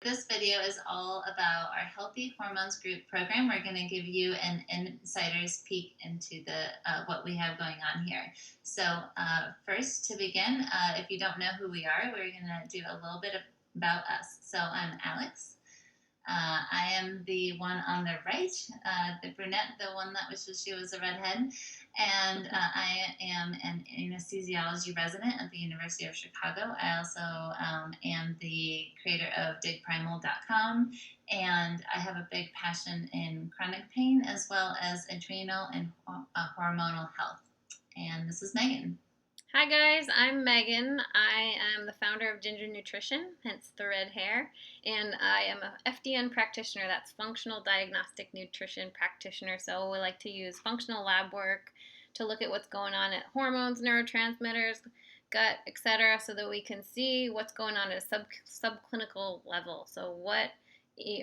this video is all about our Healthy Hormones Group program. We're going to give you an insider's peek into what we have going on here. So first, to begin, if you don't know who we are, we're going to do a little bit about us. So I'm Alex. I am the one on the right, the brunette, the one that she was a redhead, and I am an anesthesiology resident at the University of Chicago. I also am the creator of digprimal.com, and I have a big passion in chronic pain as well as adrenal and hormonal health. And this is Megan. Hi guys, I'm Megan. I am the founder of Ginger Nutrition, hence the red hair, and I am a FDN practitioner. That's functional diagnostic nutrition practitioner. So we like to use functional lab work to look at what's going on at hormones, neurotransmitters, gut, etc., so that we can see what's going on at a subclinical level. So what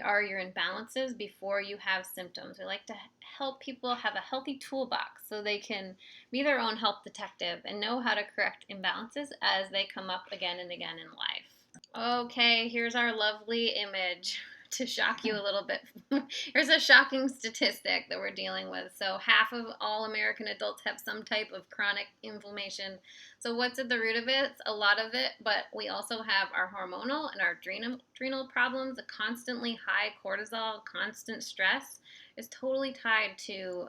are your imbalances before you have symptoms? We like to help people have a healthy toolbox so they can be their own health detective and know how to correct imbalances as they come up again and again in life. Okay, here's our lovely image to shock you a little bit. Here's a shocking statistic that we're dealing with. So half of all American adults have some type of chronic inflammation. So what's at the root of it? It's a lot of it, but we also have our hormonal and our adrenal problems. A constantly high cortisol, constant stress is totally tied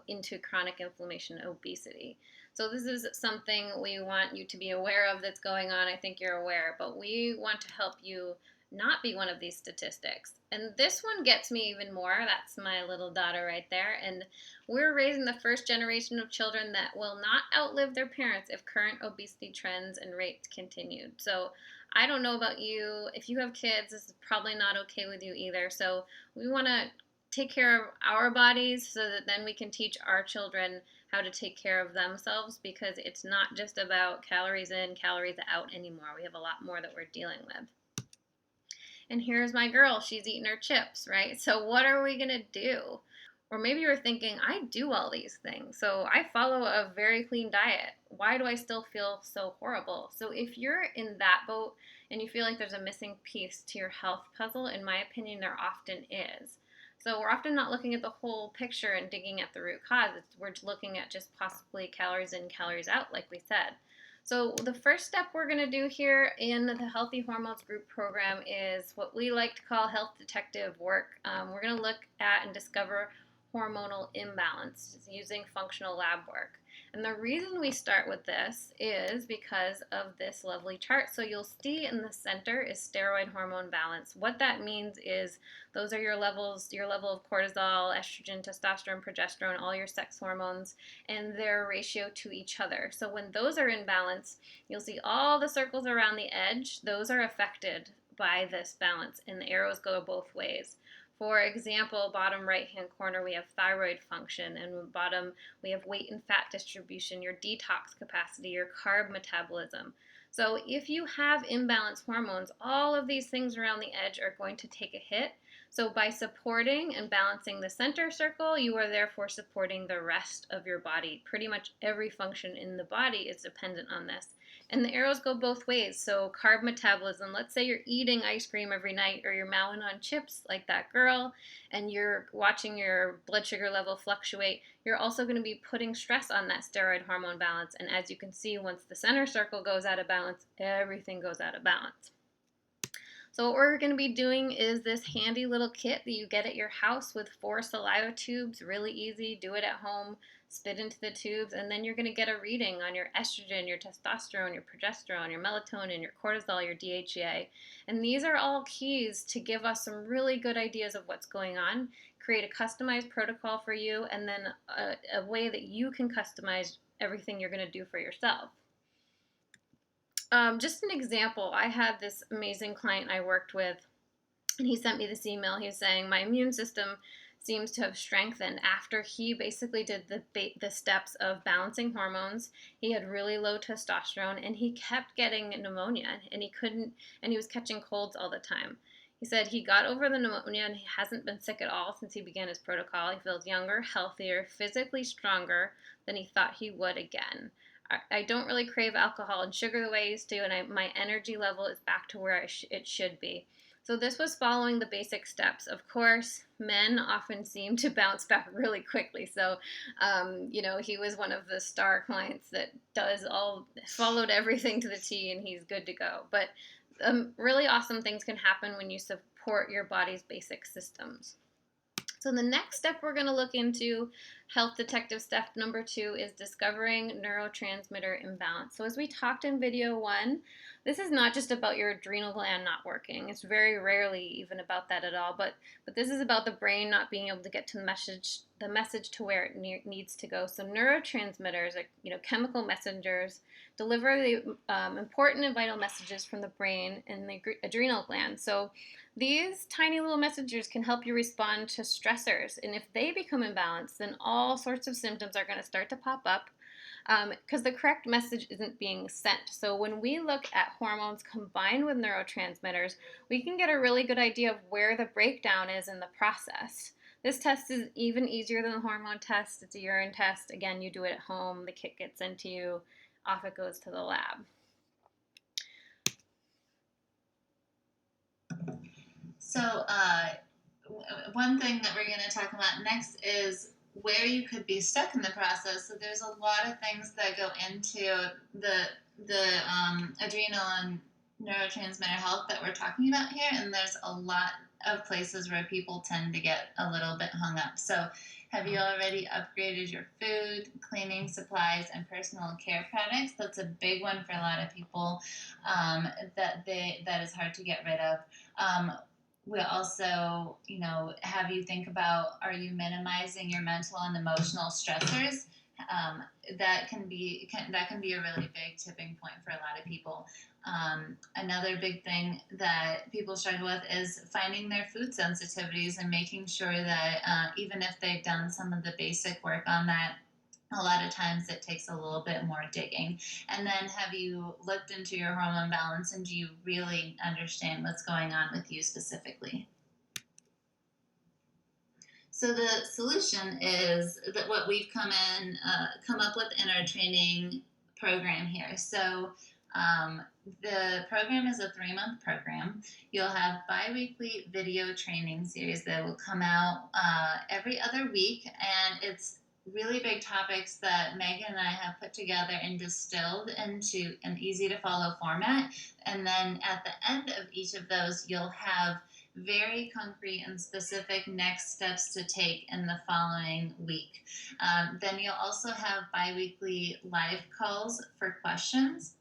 into chronic inflammation, obesity. So this is something we want you to be aware of that's going on. I think you're aware, but we want to help you not be one of these statistics. And this one gets me even more. That's my little daughter right there. And we're raising the first generation of children that will not outlive their parents if current obesity trends and rates continued. So I don't know about you. If you have kids, this is probably not okay with you either. So we want to take care of our bodies so that then we can teach our children how to take care of themselves, because it's not just about calories in, calories out anymore. We have a lot more that we're dealing with. And here's my girl, she's eating her chips, right? So what are we gonna do? Or maybe you're thinking, I do all these things. So I follow a very clean diet. Why do I still feel so horrible? So if you're in that boat and you feel like there's a missing piece to your health puzzle, in my opinion, there often is. So we're often not looking at the whole picture and digging at the root cause. We're looking at just possibly calories in, calories out, like we said. So the first step we're going to do here in the Healthy Hormones Group program is what we like to call health detective work. We're going to look at and discover hormonal imbalance using functional lab work. And the reason we start with this is because of this lovely chart. So you'll see in the center is steroid hormone balance. What that means is those are your levels, your level of cortisol, estrogen, testosterone, progesterone, all your sex hormones, and their ratio to each other. So when those are in balance, you'll see all the circles around the edge. Those are affected by this balance, and the arrows go both ways. For example, bottom right-hand corner, we have thyroid function, and bottom, we have weight and fat distribution, your detox capacity, your carb metabolism. So if you have imbalanced hormones, all of these things around the edge are going to take a hit. So by supporting and balancing the center circle, you are therefore supporting the rest of your body. Pretty much every function in the body is dependent on this. And the arrows go both ways. So carb metabolism, let's say you're eating ice cream every night or you're mowing on chips like that girl, and you're watching your blood sugar level fluctuate, you're also going to be putting stress on that steroid hormone balance. And as you can see, once the center circle goes out of balance, everything goes out of balance. So what we're going to be doing is this handy little kit that you get at your house with 4 saliva tubes, really easy, do it at home, spit into the tubes, and then you're going to get a reading on your estrogen, your testosterone, your progesterone, your melatonin, your cortisol, your DHEA. And these are all keys to give us some really good ideas of what's going on, create a customized protocol for you, and then a way that you can customize everything you're going to do for yourself. Just an example, I had this amazing client I worked with, and he sent me this email. He was saying, my immune system seems to have strengthened after he basically did the steps of balancing hormones. He had really low testosterone, and he kept getting pneumonia, and he was catching colds all the time. He said he got over the pneumonia, and he hasn't been sick at all since he began his protocol. He feels younger, healthier, physically stronger than he thought he would again. I don't really crave alcohol and sugar the way I used to, and my energy level is back to where it should be. So this was following the basic steps. Of course, men often seem to bounce back really quickly. So, he was one of the star clients that followed everything to the T, and he's good to go. But really awesome things can happen when you support your body's basic systems. So the next step we're going to look into, health detective step number 2, is discovering neurotransmitter imbalance. So as we talked in video 1, this is not just about your adrenal gland not working. It's very rarely even about that at all, but this is about the brain not being able to get to the message to where it needs to go. So neurotransmitters, chemical messengers, deliver the important and vital messages from the brain and the adrenal gland. So these tiny little messengers can help you respond to stressors, and if they become imbalanced, then all sorts of symptoms are going to start to pop up because the correct message isn't being sent. So when we look at hormones combined with neurotransmitters, we can get a really good idea of where the breakdown is in the process. This test is even easier than the hormone test. It's a urine test. Again, you do it at home. The kit gets into you. Off it goes to the lab. So one thing that we're going to talk about next is where you could be stuck in the process. So there's a lot of things that go into the adrenal and neurotransmitter health that we're talking about here, and there's a lot of places where people tend to get a little bit hung up. So have you already upgraded your food, cleaning supplies, and personal care products? That's a big one for a lot of people that is hard to get rid of. We also, have you think about, are you minimizing your mental and emotional stressors? That can be a really big tipping point for a lot of people. Another big thing that people struggle with is finding their food sensitivities and making sure that even if they've done some of the basic work on that, a lot of times it takes a little bit more digging. And then have you looked into your hormone balance, and do you really understand what's going on with you specifically? So the solution is that what we've come up with in our training program here. So the program is a 3-month program. You'll have bi-weekly video training series that will come out every other week, and it's really big topics that Megan and I have put together and distilled into an easy to follow format. And then at the end of each of those, you'll have very concrete and specific next steps to take in the following week. Then you'll also have bi-weekly live calls for questions.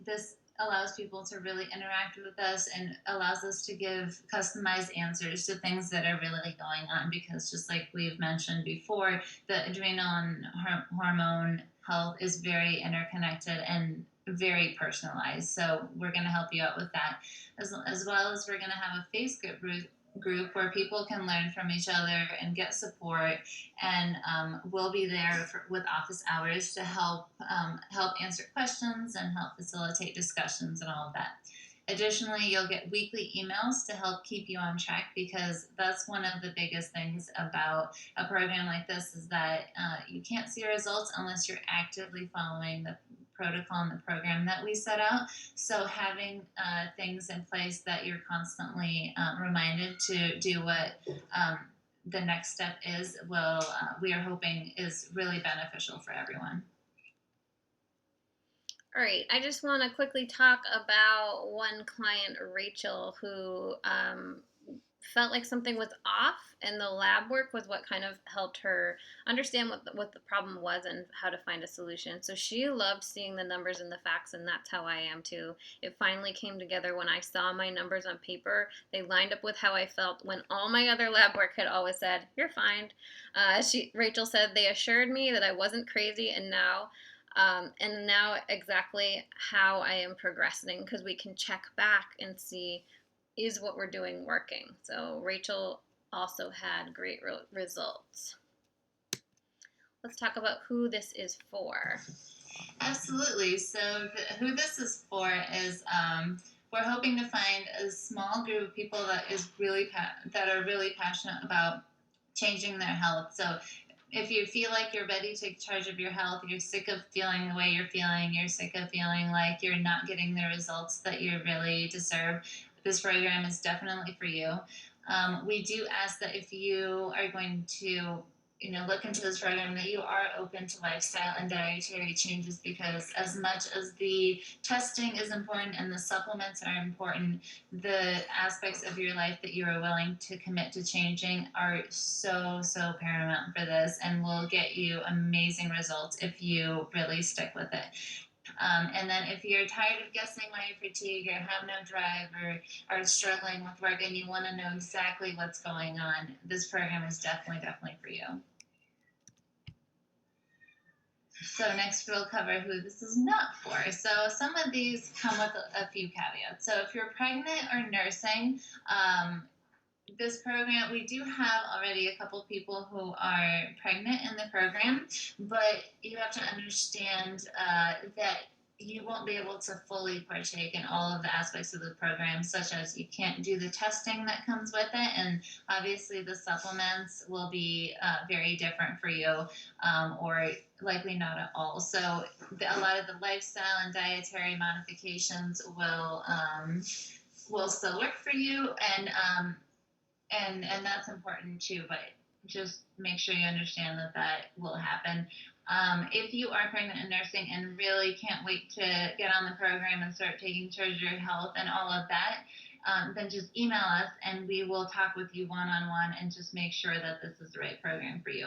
This allows people to really interact with us and allows us to give customized answers to things that are really going on, because just like we've mentioned before, the adrenal and hormone health is very interconnected and very personalized. So we're going to help you out with that, as well as we're going to have a Facebook group where people can learn from each other and get support, and we'll be there with office hours to help answer questions and help facilitate discussions and all of that. Additionally, you'll get weekly emails to help keep you on track, because that's one of the biggest things about a program like this, is that you can't see results unless you're actively following the protocol and the program that we set out. So having things in place that you're constantly reminded to do what the next step is, we are hoping is really beneficial for everyone. All right, I just want to quickly talk about one client, Rachel, who felt like something was off, and the lab work was what kind of helped her understand what the problem was and how to find a solution. So she loved seeing the numbers and the facts, and that's how I am too. It finally came together when I saw my numbers on paper. They lined up with how I felt when all my other lab work had always said, "You're fine." Rachel said, "They assured me that I wasn't crazy, and now exactly how I am progressing, because we can check back and see, is what we're doing working?" So Rachel also had great results. Let's talk about who this is for. Absolutely. So who this is for is we're hoping to find a small group of people that are really passionate about changing their health. So if you feel like you're ready to take charge of your health, you're sick of feeling the way you're feeling, you're sick of feeling like you're not getting the results that you really deserve, this program is definitely for you. We do ask that if you are going to look into this program, that you are open to lifestyle and dietary changes, because as much as the testing is important and the supplements are important, the aspects of your life that you are willing to commit to changing are so paramount for this, and will get you amazing results if you really stick with it. And then if you're tired of guessing why you're fatigued or have no drive or are struggling with work and you want to know exactly what's going on, this program is definitely for you. So next we'll cover who this is not for. So some of these come with a few caveats. So if you're pregnant or nursing, this program, we do have already a couple people who are pregnant in the program, but you have to understand that you won't be able to fully partake in all of the aspects of the program, such as you can't do the testing that comes with it, and obviously the supplements will be very different for you, or likely not at all. So a lot of the lifestyle and dietary modifications will still work for you, and that's important too, but just make sure you understand that will happen. If you are pregnant and nursing and really can't wait to get on the program and start taking charge of your health and all of that, then just email us and we will talk with you one-on-one and just make sure that this is the right program for you.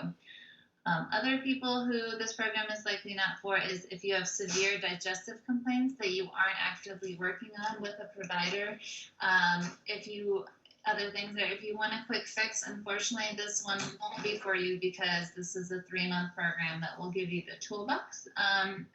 Other people who this program is likely not for is if you have severe digestive complaints that you aren't actively working on with a provider. Other things are, if you want a quick fix, unfortunately this one won't be for you, because this is a 3-month program that will give you the toolbox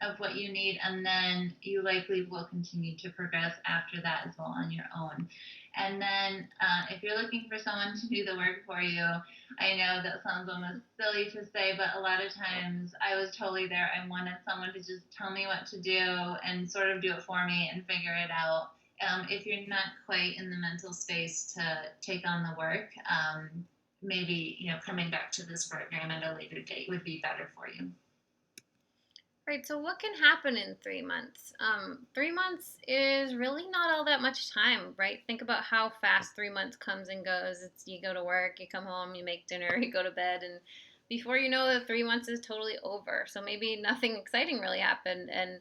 of what you need, and then you likely will continue to progress after that as well on your own. And then if you're looking for someone to do the work for you, I know that sounds almost silly to say, but a lot of times I was totally there. I wanted someone to just tell me what to do and sort of do it for me and figure it out. If you're not quite in the mental space to take on the work, maybe coming back to this program at a later date would be better for you. Right, so what can happen in 3 months? 3 months is really not all that much time, right? Think about how fast 3 months comes and goes. You go to work, you come home, you make dinner, you go to bed, and before you know it, 3 months is totally over. So maybe nothing exciting really happened. And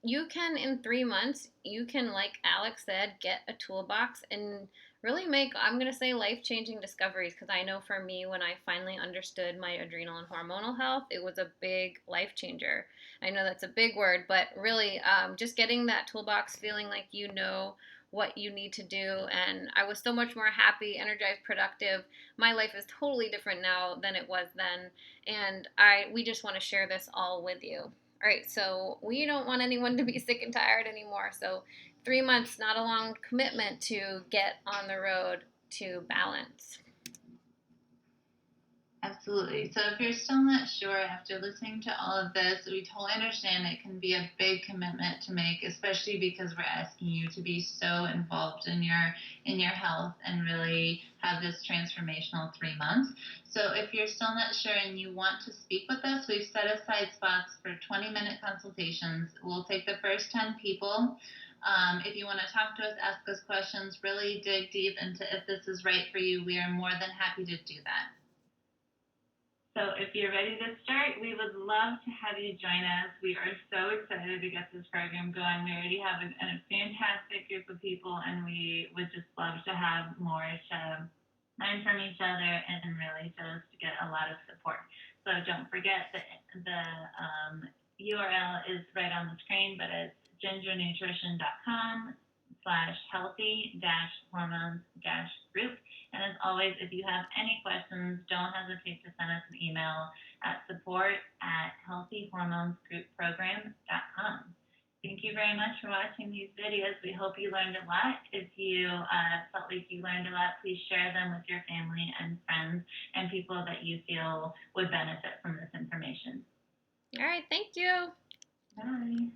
you can, in 3 months, you can, like Alex said, get a toolbox and really make, I'm going to say, life-changing discoveries, because I know for me, when I finally understood my adrenal and hormonal health, it was a big life changer. I know that's a big word, but really just getting that toolbox, feeling like you know what you need to do, and I was so much more happy, energized, productive. My life is totally different now than it was then, and we just want to share this all with you. All right, so we don't want anyone to be sick and tired anymore. So 3 months, not a long commitment to get on the road to balance. Absolutely. So if you're still not sure after listening to all of this, we totally understand it can be a big commitment to make, especially because we're asking you to be so involved in your health and really have this transformational 3 months. So if you're still not sure and you want to speak with us, we've set aside spots for 20-minute consultations. We'll take the first 10 people. If you want to talk to us, ask us questions, really dig deep into if this is right for you, we are more than happy to do that. So if you're ready to start, we would love to have you join us. We are so excited to get this program going. We already have a fantastic group of people, and we would just love to have more to learn from each other and really just get a lot of support. So don't forget that the URL is right on the screen, but it's gingernutrition.com/healthy-hormones-group. And as always, if you have any questions, don't hesitate to send us an email at support@healthyhormonesgroupprogram.com. Thank you very much for watching these videos. We hope you learned a lot. If you felt like you learned a lot, please share them with your family and friends and people that you feel would benefit from this information. All right, thank you. Bye.